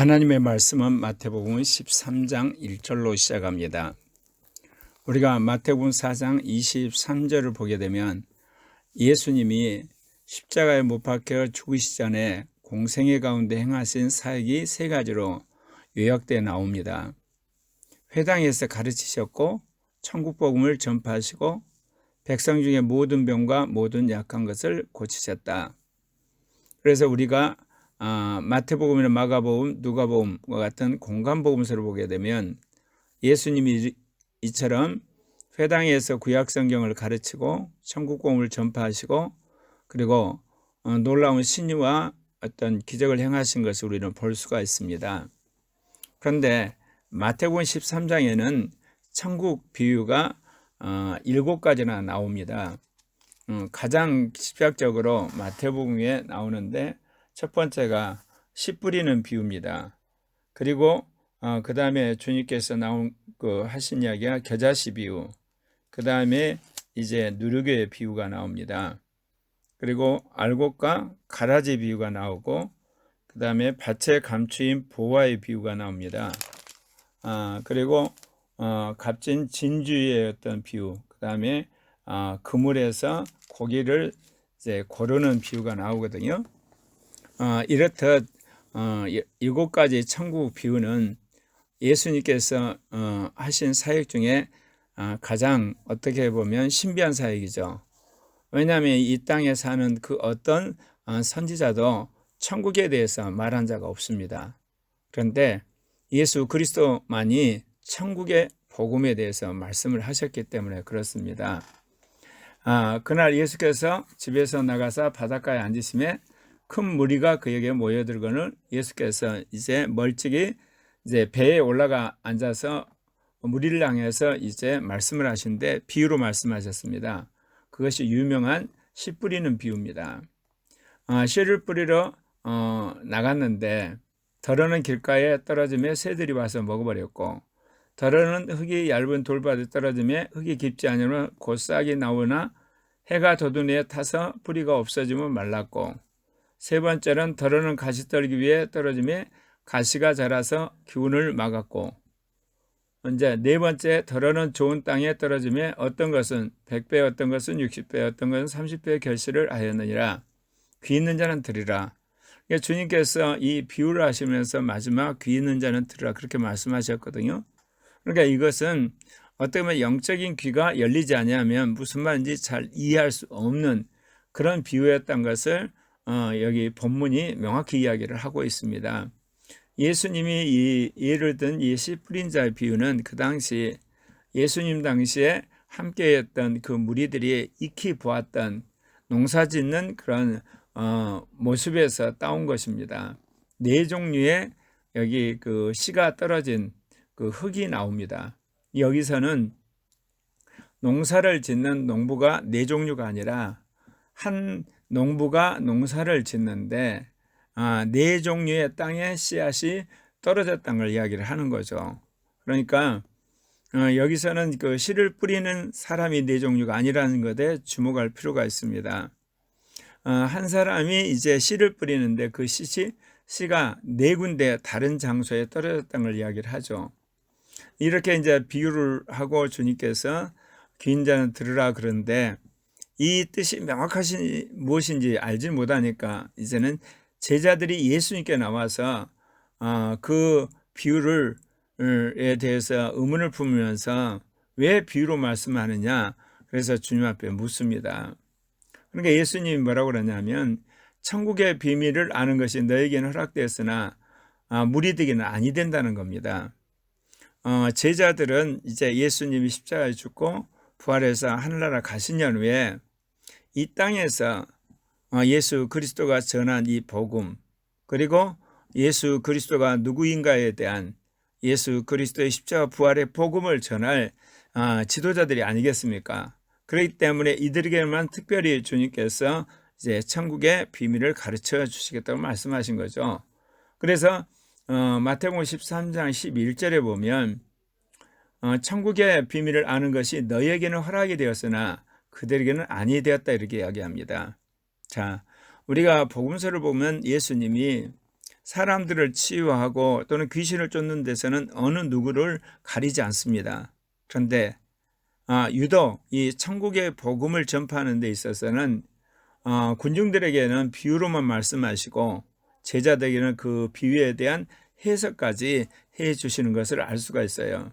하나님의 말씀은 마태복음 13장 1절로 시작합니다. 우리가 마태복음 4장 23절을 보게 되면 예수님이 십자가에 못 박혀 죽으시기 전에 공생애 가운데 행하신 사역이 세 가지로 요약되어 나옵니다. 회당에서 가르치셨고 천국 복음을 전파하시고 백성 중에 모든 병과 모든 약한 것을 고치셨다. 그래서 우리가 마태복음이나 마가복음, 누가복음과 같은 공간복음서를 보게 되면 예수님이 이처럼 회당에서 구약성경을 가르치고 천국복음을 전파하시고 그리고 놀라운 신유와 어떤 기적을 행하신 것을 우리는 볼 수가 있습니다. 그런데 마태복음 13장에는 천국 비유가 7가지나 나옵니다. 가장 집약적으로 마태복음에 나오는데 첫 번째가 씨 뿌리는 비유입니다. 그리고 그 다음에 주님께서 하신 이야기가 겨자씨 비유, 그 다음에 이제 누룩의 비유가 나옵니다. 그리고 알곡과 가라지 비유가 나오고 그 다음에 밭에 감추인 보화의 비유가 나옵니다. 그리고 값진 진주의 어떤 비유, 그 다음에 그물에서 고기를 이제 고르는 비유가 나오거든요. 이렇듯 7가지 천국 비유는 예수님께서 하신 사역 중에 가장 어떻게 보면 신비한 사역이죠. 왜냐하면 이 땅에 사는 그 어떤 선지자도 천국에 대해서 말한 자가 없습니다. 그런데 예수 그리스도만이 천국의 복음에 대해서 말씀을 하셨기 때문에 그렇습니다. 그날 예수께서 집에서 나가서 바닷가에 앉으심에 큰 무리가 그에게 모여들거늘 예수께서 이제 멀찍이 이제 배에 올라가 앉아서 무리를 향해서 이제 말씀을 하시는데 비유로 말씀하셨습니다. 그것이 유명한 씨 뿌리는 비유입니다. 씨를 뿌리러 나갔는데 더러는 길가에 떨어지며 새들이 와서 먹어버렸고 더러는 흙이 얇은 돌밭에 떨어지며 흙이 깊지 않으면 곧 싹이 나오나 해가 돋은 타서 뿌리가 없어지면 말랐고 세 번째는 더러는 가시떨기 위에 떨어지며 가시가 자라서 기운을 막았고 이제 네 번째 더러는 좋은 땅에 떨어지며 어떤 것은 100배 어떤 것은 60배 어떤 것은 30배의 결실을 하였느니라. 귀 있는 자는 들으라. 주님께서 이 비유를 하시면서 마지막 귀 있는 자는 들으라 그렇게 말씀하셨거든요. 그러니까 이것은 어떻게 보면 영적인 귀가 열리지 않으면 무슨 말인지 잘 이해할 수 없는 그런 비유였던 것을 여기 본문이 명확히 이야기를 하고 있습니다. 예수님이 이 예를 든 이 씨 뿌린 자의 비유는 그 당시 예수님 당시에 함께했던 그 무리들이 익히 보았던 농사 짓는 그런 모습에서 따온 것입니다. 네 종류의 여기 그 씨가 떨어진 그 흙이 나옵니다. 여기서는 농사를 짓는 농부가 네 종류가 아니라 한 농부가 농사를 짓는데 네 종류의 땅에 씨앗이 떨어졌다는 걸 이야기를 하는 거죠. 그러니까 여기서는 그 씨를 뿌리는 사람이 네 종류가 아니라는 것에 주목할 필요가 있습니다. 한 사람이 이제 씨를 뿌리는데 그 씨가 네 군데 다른 장소에 떨어졌다는 걸 이야기를 하죠. 이렇게 이제 비유를 하고 주님께서 귀인 자는 들으라 그러는데 이 뜻이 명확하신 무엇인지 알지 못하니까 이제는 제자들이 예수님께 나와서 그 비유에 대해서 의문을 품으면서 왜 비유로 말씀하느냐 그래서 주님 앞에 묻습니다. 그러니까 예수님이 뭐라고 그러냐면 천국의 비밀을 아는 것이 너에게는 허락되었으나 무리들에게는 아니 된다는 겁니다. 제자들은 이제 예수님이 십자가에 죽고 부활해서 하늘나라 가신 후에 이 땅에서 예수 그리스도가 전한 이 복음 그리고 예수 그리스도가 누구인가에 대한 예수 그리스도의 십자가 부활의 복음을 전할 지도자들이 아니겠습니까? 그렇기 때문에 이들에게만 특별히 주님께서 이제 천국의 비밀을 가르쳐 주시겠다고 말씀하신 거죠. 그래서 마태복음 13장 11절에 보면 천국의 비밀을 아는 것이 너희에게는 허락이 되었으나 그들에게는 아니 되었다 이렇게 이야기합니다. 자, 우리가 복음서를 보면 예수님이 사람들을 치유하고 또는 귀신을 쫓는 데서는 어느 누구를 가리지 않습니다. 그런데 유독 이 천국의 복음을 전파하는 데 있어서는 군중들에게는 비유로만 말씀하시고 제자들에게는 그 비유에 대한 해석까지 해 주시는 것을 알 수가 있어요.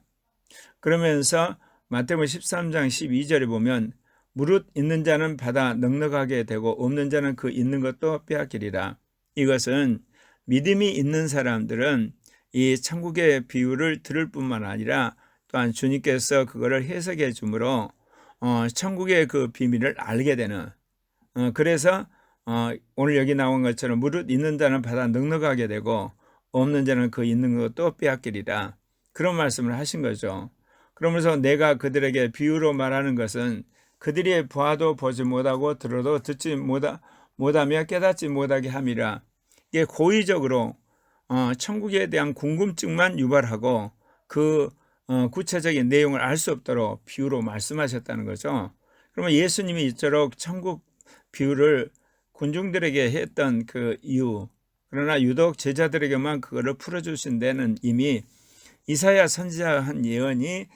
그러면서 마태복음 13장 12절에 보면 무릇 있는 자는 받아 넉넉하게 되고 없는 자는 그 있는 것도 빼앗기리라. 이것은 믿음이 있는 사람들은 이 천국의 비유를 들을 뿐만 아니라 또한 주님께서 그거를 해석해 주므로 천국의 그 비밀을 알게 되는, 그래서 오늘 여기 나온 것처럼 무릇 있는 자는 받아 넉넉하게 되고 없는 자는 그 있는 것도 빼앗기리라. 그런 말씀을 하신 거죠. 그러면서 내가 그들에게 비유로 말하는 것은 그들이 보아도 보지 못하고 들어도 듣지 못하며 깨닫지 못하게 함이라. 이게 고의적으로 천국에 대한 궁금증만 유발하고 그 구체적인 내용을 알 수 없도록 비유로 말씀하셨다는 거죠. 그러면 예수님이 이토록 천국 비유를 군중들에게 했던 그 이유, 그러나 유독 제자들에게만 그거를 풀어주신 데는 이미 이사야 선지자가 한 예언이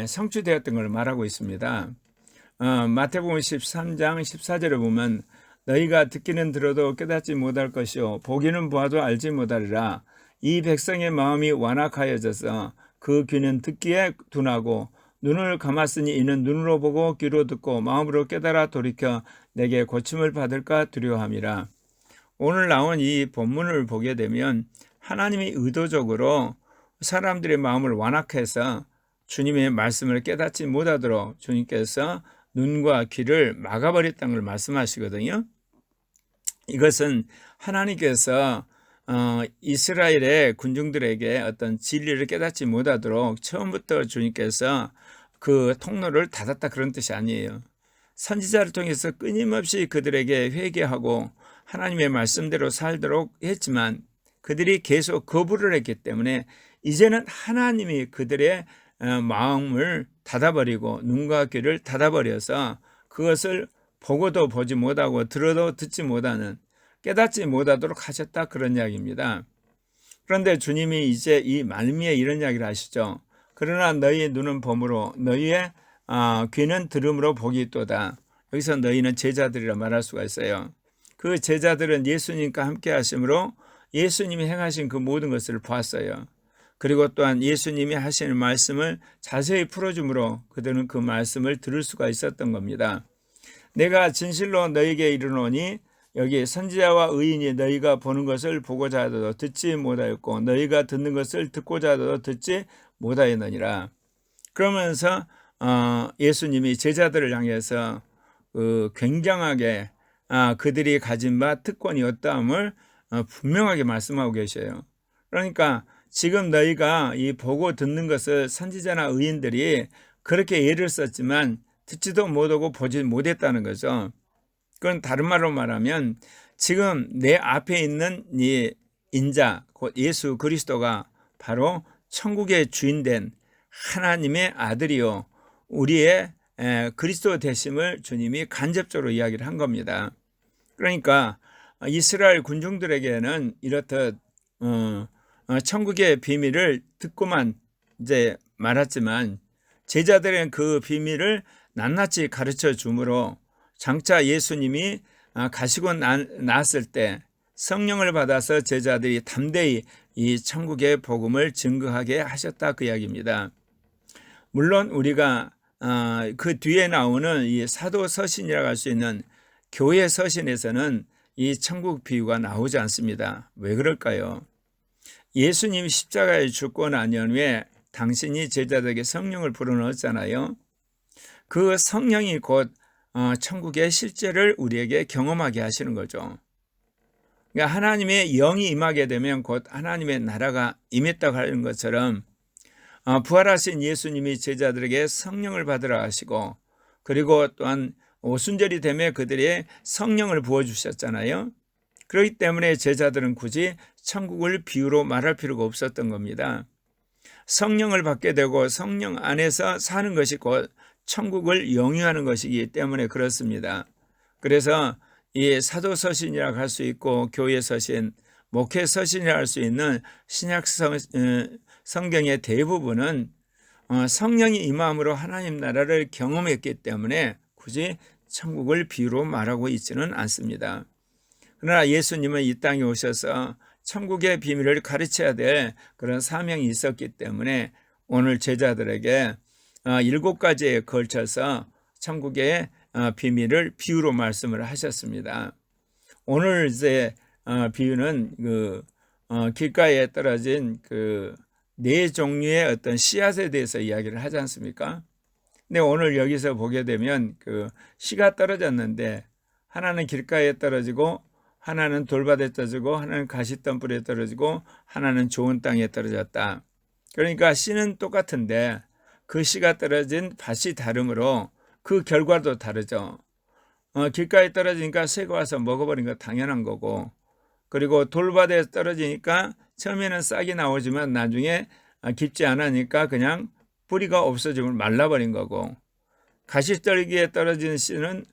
성취되었던 걸 말하고 있습니다. 마태복음 13장 14절에 보면 너희가 듣기는 들어도 깨닫지 못할 것이요 보기는 보아도 알지 못하리라. 이 백성의 마음이 완악하여져서 그 귀는 듣기에 둔하고 눈을 감았으니 이는 눈으로 보고 귀로 듣고 마음으로 깨달아 돌이켜 내게 고침을 받을까 두려워함이라. 오늘 나온 이 본문을 보게 되면 하나님이 의도적으로 사람들의 마음을 완악해서 주님의 말씀을 깨닫지 못하도록 주님께서 눈과 귀를 막아버렸다는 걸 말씀하시거든요. 이것은 하나님께서 이스라엘의 군중들에게 어떤 진리를 깨닫지 못하도록 처음부터 주님께서 그 통로를 닫았다 그런 뜻이 아니에요. 선지자를 통해서 끊임없이 그들에게 회개하고 하나님의 말씀대로 살도록 했지만 그들이 계속 거부를 했기 때문에 이제는 하나님이 그들의 마음을 닫아버리고 눈과 귀를 닫아버려서 그것을 보고도 보지 못하고 들어도 듣지 못하는, 깨닫지 못하도록 하셨다 그런 이야기입니다. 그런데 주님이 이제 이 말미에 이런 이야기를 하시죠. 그러나 너희의 눈은 봄으로 너희의 귀는 들음으로 복이 있도다. 여기서 너희는 제자들이라 말할 수가 있어요. 그 제자들은 예수님과 함께 하심으로 예수님이 행하신 그 모든 것을 보았어요. 그리고 또한 예수님이 하시는 말씀을 자세히 풀어주므로 그들은 그 말씀을 들을 수가 있었던 겁니다. 내가 진실로 너희에게 이르노니 여기 선지자와 의인이 너희가 보는 것을 보고자 하더라도 듣지 못하였고 너희가 듣는 것을 듣고자 하더라도 듣지 못하였느니라. 그러면서 예수님이 제자들을 향해서 굉장하게 그들이 가진 바 특권이 어떠함을 분명하게 말씀하고 계셔요. 그러니까 지금 너희가 이 보고 듣는 것을 선지자나 의인들이 그렇게 예를 썼지만 듣지도 못하고 보지 못했다는 거죠. 그건 다른 말로 말하면 지금 내 앞에 있는 이 인자 곧 예수 그리스도가 바로 천국의 주인된 하나님의 아들이요 우리의 그리스도 되심을 주님이 간접적으로 이야기를 한 겁니다. 그러니까 이스라엘 군중들에게는 이렇듯 천국의 비밀을 듣고만 이제 말았지만 제자들은 그 비밀을 낱낱이 가르쳐 주므로 장차 예수님이 가시고 나왔을 때 성령을 받아서 제자들이 담대히 이 천국의 복음을 증거하게 하셨다 그 이야기입니다. 물론 우리가 그 뒤에 나오는 이 사도 서신이라고 할 수 있는 교회 서신에서는 이 천국 비유가 나오지 않습니다. 왜 그럴까요? 예수님 십자가에 죽고 난 후에 당신이 제자들에게 성령을 불어넣었잖아요. 그 성령이 곧 천국의 실제를 우리에게 경험하게 하시는 거죠. 그러니까 하나님의 영이 임하게 되면 곧 하나님의 나라가 임했다고 하는 것처럼 부활하신 예수님이 제자들에게 성령을 받으라 하시고 그리고 또한 오순절이 되면 그들의 성령을 부어주셨잖아요. 그렇기 때문에 제자들은 굳이 천국을 비유로 말할 필요가 없었던 겁니다. 성령을 받게 되고 성령 안에서 사는 것이 곧 천국을 영유하는 것이기 때문에 그렇습니다. 그래서 이 사도서신이라고 할 수 있고 교회서신 목회 서신이라 할 수 있는 신약 성경의 대부분은 성령이 임함으로 하나님 나라를 경험했기 때문에 굳이 천국을 비유로 말하고 있지는 않습니다. 그러나 예수님은 이 땅에 오셔서 천국의 비밀을 가르쳐야 될 그런 사명이 있었기 때문에 오늘 제자들에게 7가지에 걸쳐서 천국의 비밀을 비유로 말씀을 하셨습니다. 오늘 이제 비유는 길가에 떨어진 4종류의 어떤 씨앗에 대해서 이야기를 하지 않습니까? 근데 오늘 여기서 보게 되면 씨가 떨어졌는데 하나는 길가에 떨어지고 하나는 돌밭에 떨어지고 하나는 가시덤불에 떨어지고 하나는 좋은 땅에 떨어졌다. 그러니까 씨는 똑같은데 그 씨가 떨어진 밭이 다르므로 그 결과도 다르죠. 길가에 떨어지니까 새가 와서 먹어버린 거 당연한 거고, 그리고 돌밭에 떨어지니까 처음에는 싹이 나오지만 나중에 깊지 않으니까 그냥 뿌리가 없어지고 말라버린 거고, 가시떨기에 떨어진 씨는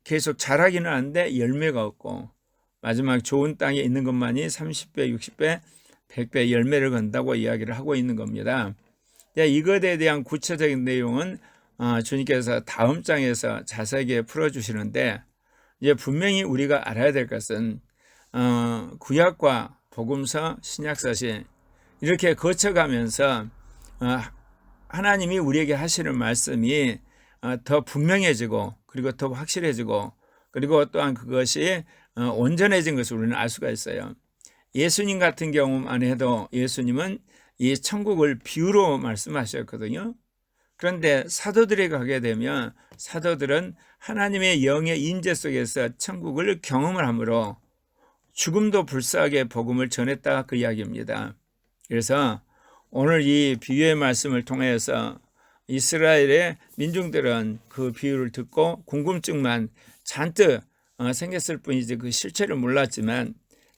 계속 자라기는 하는데 열매가 없고, 마지막 좋은 땅에 있는 것만이 30배, 60배, 100배 열매를 건다고 이야기를 하고 있는 겁니다. 이것에 대한 구체적인 내용은 주님께서 다음 장에서 자세하게 풀어주시는데, 이제 분명히 우리가 알아야 될 것은 구약과 복음서, 신약서신 이렇게 거쳐가면서 하나님이 우리에게 하시는 말씀이 더 분명해지고, 그리고 더 확실해지고, 그리고 또한 그것이 온전해진 것을 우리는 알 수가 있어요. 예수님 같은 경우만 해도 예수님은 이 천국을 비유로 말씀하셨거든요. 그런데 사도들에게 가게 되면 사도들은 하나님의 영의 임재 속에서 천국을 경험을 하므로 죽음도 불사하게 복음을 전했다, 그 이야기입니다. 그래서 오늘 이 비유의 말씀을 통해서 이스라엘의 민중들은 그 비유를 듣고 궁금증만 잔뜩 생겼을 뿐이지 그 실체를 몰랐지만,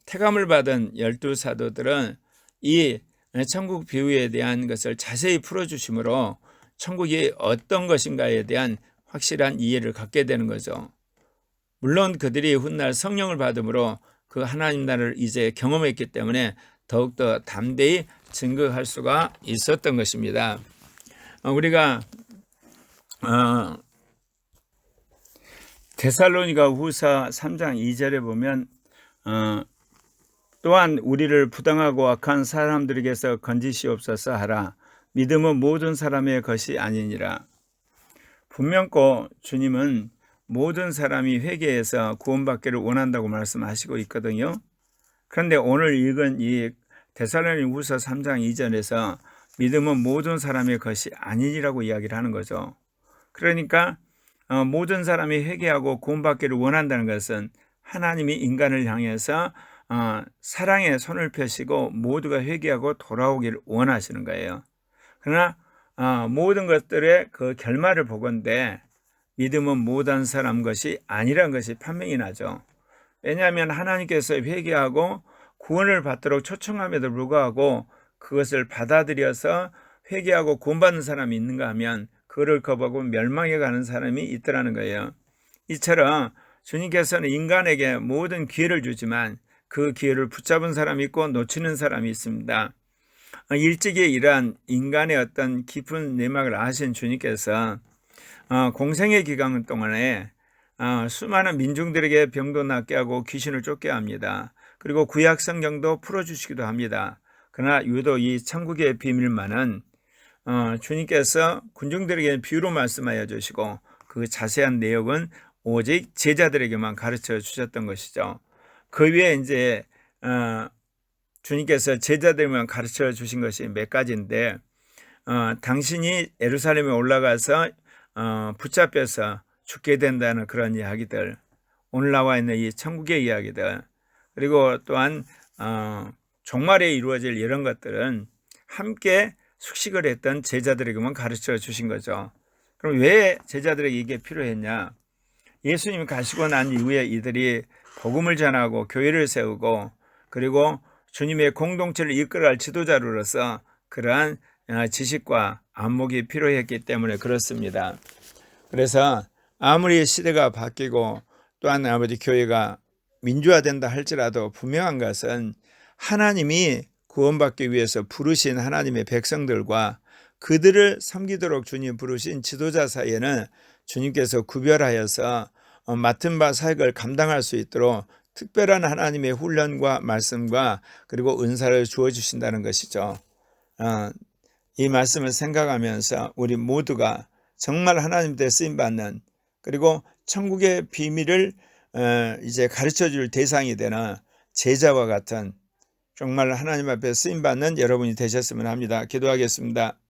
택함을 받은 12사도들은 이 천국 비유에 대한 것을 자세히 풀어주심으로 천국이 어떤 것인가에 대한 확실한 이해를 갖게 되는 거죠. 물론 그들이 훗날 성령을 받음으로 그 하나님 나라를 이제 경험했기 때문에 더욱더 담대히 증거할 수가 있었던 것입니다. 우리가 데살로니가 후서 3장 2절에 보면 또한 우리를 부당하고 악한 사람들에게서 건지시옵소서 하라. 믿음은 모든 사람의 것이 아니니라. 분명코 주님은 모든 사람이 회개해서 구원받기를 원한다고 말씀하시고 있거든요. 그런데 오늘 읽은 이 데살로니가 후서 3장 2절에서 믿음은 모든 사람의 것이 아니라고 이야기를 하는 거죠. 그러니까 모든 사람이 회개하고 구원받기를 원한다는 것은 하나님이 인간을 향해서 사랑의 손을 펴시고 모두가 회개하고 돌아오기를 원하시는 거예요. 그러나 모든 것들의 그 결말을 보건대 믿음은 모든 사람 것이 아니라는 것이 판명이 나죠. 왜냐하면 하나님께서 회개하고 구원을 받도록 초청함에도 불구하고 그것을 받아들여서 회개하고 구원받는 사람이 있는가 하면 그를 거부하고 멸망해 가는 사람이 있더라는 거예요. 이처럼 주님께서는 인간에게 모든 기회를 주지만 그 기회를 붙잡은 사람이 있고 놓치는 사람이 있습니다. 일찍이 이러한 인간의 어떤 깊은 내막을 아신 주님께서 공생의 기간 동안에 수많은 민중들에게 병도 낫게 하고 귀신을 쫓게 합니다. 그리고 구약 성경도 풀어주시기도 합니다. 그러나 유독 이 천국의 비밀만은 주님께서 군중들에게 비유로 말씀하여 주시고 그 자세한 내용은 오직 제자들에게만 가르쳐 주셨던 것이죠. 그 위에 이제 주님께서 제자들에게만 가르쳐 주신 것이 몇 가지인데, 당신이 예루살렘에 올라가서 붙잡혀서 죽게 된다는 그런 이야기들, 오늘 나와 있는 이 천국의 이야기들, 그리고 또한 종말에 이루어질 이런 것들은 함께 숙식을 했던 제자들에게만 가르쳐 주신 거죠. 그럼 왜 제자들에게 이게 필요했냐? 예수님이 가시고 난 이후에 이들이 복음을 전하고 교회를 세우고 그리고 주님의 공동체를 이끌어갈 지도자로서 그러한 지식과 안목이 필요했기 때문에 그렇습니다. 그래서 아무리 시대가 바뀌고 또한 아버지 교회가 민주화된다 할지라도 분명한 것은 하나님이 구원받기 위해서 부르신 하나님의 백성들과 그들을 섬기도록 주님 부르신 지도자 사이에는 주님께서 구별하여서 맡은 바 사역을 감당할 수 있도록 특별한 하나님의 훈련과 말씀과 그리고 은사를 주어주신다는 것이죠. 이 말씀을 생각하면서 우리 모두가 정말 하나님께 쓰임받는, 그리고 천국의 비밀을 이제 가르쳐줄 대상이 되는 제자와 같은 정말 하나님 앞에 쓰임받는 여러분이 되셨으면 합니다. 기도하겠습니다.